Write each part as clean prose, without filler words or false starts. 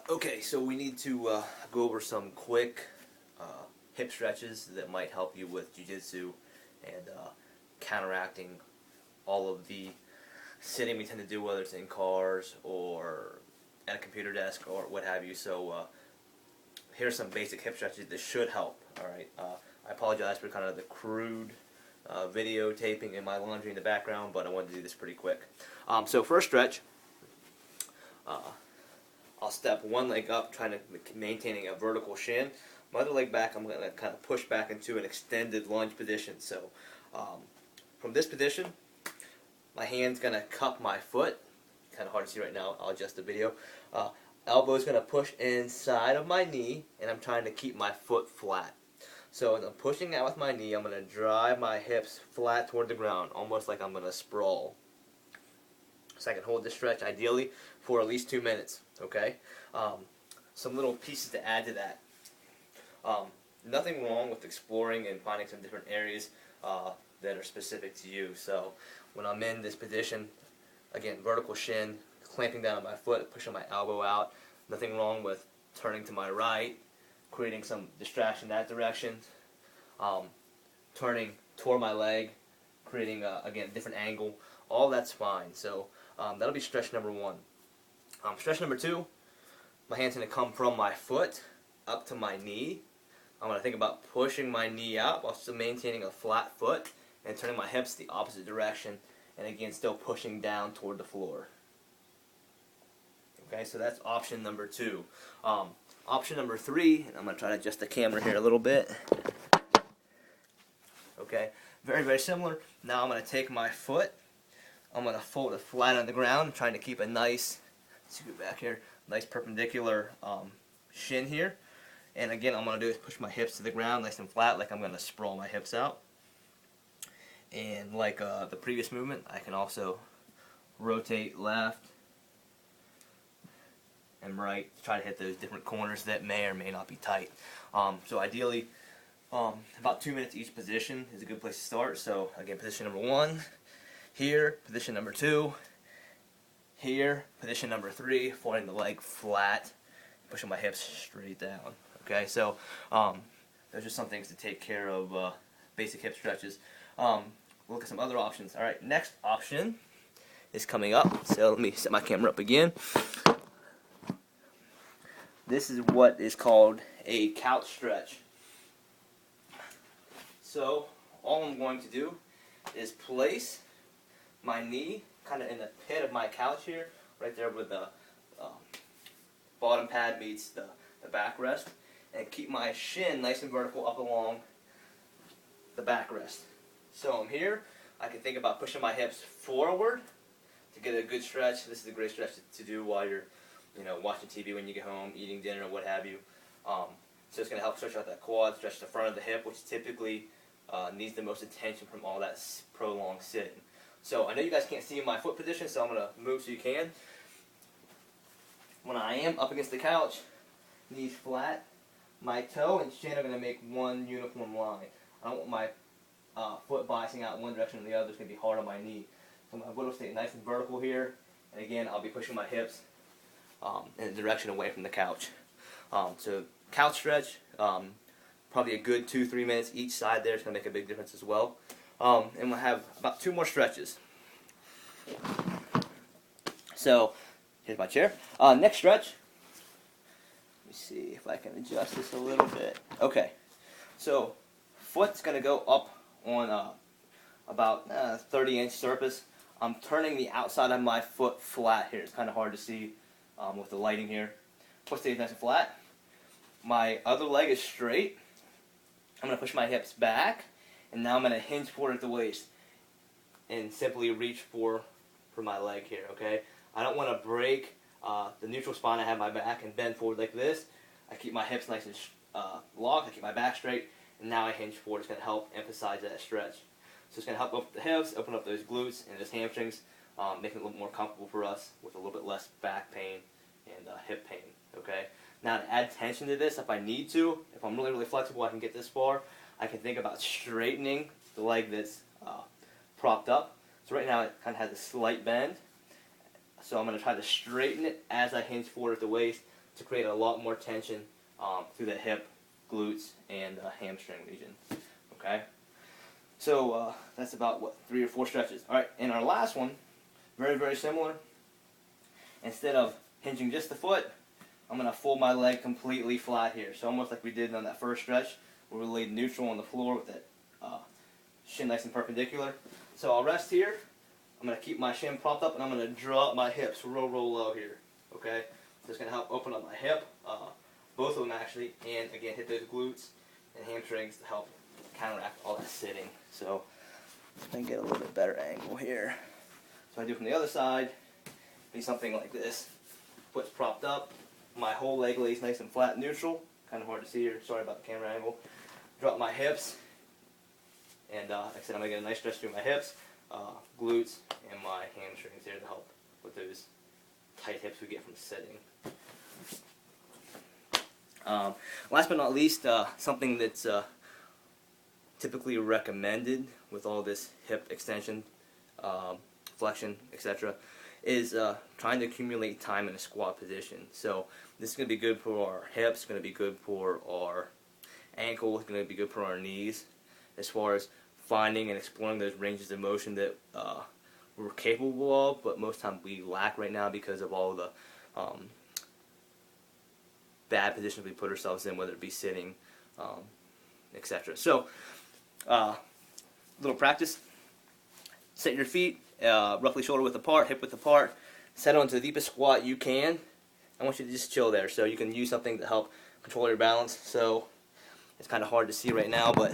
Okay, so we need to go over some quick uh, hip stretches that might help you with jiu-jitsu and counteracting all of the sitting we tend to do, whether it's in cars or at a computer desk or what have you. So here's some basic hip stretches that should help. All right, I apologize for kind of the crude videotaping in my laundry in the background, but I wanted to do this pretty quick. So first stretch. I'll step one leg up, trying to maintaining a vertical shin. My other leg back, I'm going to kind of push back into an extended lunge position. So from this position, my hand's going to cup my foot. Kind of hard to see right now. I'll adjust the video. Elbow's going to push inside of my knee, and I'm trying to keep my foot flat. So as I'm pushing out with my knee, I'm going to drive my hips flat toward the ground, almost like I'm going to sprawl. So I can hold this stretch ideally for at least 2 minutes. Okay, some little pieces to add to that. Nothing wrong with exploring and finding some different areas that are specific to you. So when I'm in this position, again, vertical shin, clamping down on my foot, pushing my elbow out. Nothing wrong with turning to my right, creating some distraction in that direction. Turning toward my leg, creating again a different angle. All that's fine. So that'll be stretch number one. Stretch number two, my hand's going to come from my foot up to my knee. I'm going to think about pushing my knee out while still maintaining a flat foot and turning my hips the opposite direction, and again still pushing down toward the floor. Okay, so that's option number two. Option number three, and I'm going to try to adjust the camera here a little bit. Okay, very, very similar. Now I'm going to take my foot, I'm going to fold it flat on the ground, trying to keep a nice, let's go back here, nice perpendicular shin here. And again, I'm going to do is push my hips to the ground nice and flat, like I'm going to sprawl my hips out. And like the previous movement, I can also rotate left and right to try to hit those different corners that may or may not be tight. So ideally, about 2 minutes each position is a good place to start. So again, position number one, here, position number two, here, position number three, folding the leg flat, pushing my hips straight down. Okay, so those are some things to take care of, basic hip stretches. We'll look at some other options. All right, next option is coming up. So let me set my camera up again. This is what is called a couch stretch. So all I'm going to do is place my knee kind of in the pit of my couch here, right there where the bottom pad meets the backrest, and keep my shin nice and vertical up along the backrest. So I'm here. I can think about pushing my hips forward to get a good stretch. This is a great stretch to do while you're, watching TV when you get home, eating dinner, or what have you. So it's going to help stretch out that quad, stretch the front of the hip, which typically needs the most attention from all that prolonged sitting. So I know you guys can't see my foot position, so I'm going to move so you can. When I am up against the couch, knees flat, my toe and shin are going to make one uniform line. I don't want my foot biasing out in one direction or the other. It's going to be hard on my knee. So my foot will stay nice and vertical here, and again, I'll be pushing my hips in the direction away from the couch. So couch stretch, probably a good 2-3 minutes each side there. It's going to make a big difference as well. And we'll have about 2 more stretches. So here's my chair. Next stretch. Let me see if I can adjust this a little bit. Okay. So foot's going to go up on about 30-inch surface. I'm turning the outside of my foot flat here. It's kind of hard to see with the lighting here. Foot stays nice and flat. My other leg is straight. I'm going to push my hips back, and now I'm going to hinge forward at the waist and simply reach for my leg here, okay? I don't want to break the neutral spine I have my back and bend forward like this. I keep my hips nice and locked. I keep my back straight, and now I hinge forward. It's going to help emphasize that stretch. So it's going to help open the hips, open up those glutes and those hamstrings, make it a little more comfortable for us with a little bit less back pain and hip pain, okay? Now to add tension to this, if I need to, if I'm really, really flexible, I can get this far. I can think about straightening the leg that's propped up. So right now it kind of has a slight bend. So I'm going to try to straighten it as I hinge forward at the waist to create a lot more tension through the hip, glutes, and hamstring region. Okay? So that's about, what, 3 or 4 stretches. Alright, and our last one, very, very similar. Instead of hinging just the foot, I'm going to fold my leg completely flat here. So almost like we did on that first stretch, where we laid neutral on the floor with that shin nice and perpendicular. So I'll rest here. I'm going to keep my shin propped up, and I'm going to draw up my hips real low here. Okay? So it's going to help open up my hip, both of them actually, and again hit those glutes and hamstrings to help counteract all that sitting. So I can get a little bit better angle here. So I do from the other side, be something like this. Foot's propped up, my whole leg lays nice and flat, neutral. Kind of hard to see here, sorry about the camera angle. Drop my hips, and like I said, I'm going to get a nice stretch through my hips, glutes, and my hamstrings here to help with those tight hips we get from sitting. Last but not least, something that's typically recommended with all this hip extension, flexion, etc., is trying to accumulate time in a squat position. So this is going to be good for our hips, going to be good for our ankle, it's going to be good for our knees, as far as finding and exploring those ranges of motion that we're capable of, but most times we lack right now because of all the bad positions we put ourselves in, whether it be sitting, etc. So, little practice. Set your feet roughly shoulder width apart, hip width apart. Settle into the deepest squat you can. I want you to just chill there, so you can use something to help control your balance. So it's kind of hard to see right now, but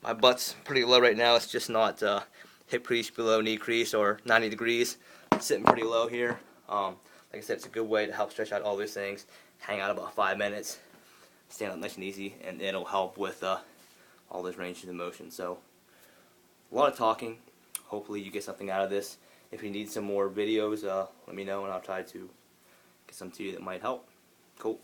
my butt's pretty low right now. It's just not hip crease below knee crease or 90 degrees. I'm sitting pretty low here. Like I said, it's a good way to help stretch out all those things. Hang out about 5 minutes. Stand up nice and easy, and it'll help with all those ranges of motion. So a lot of talking. Hopefully you get something out of this. If you need some more videos, let me know, and I'll try to get some to you that might help. Cool.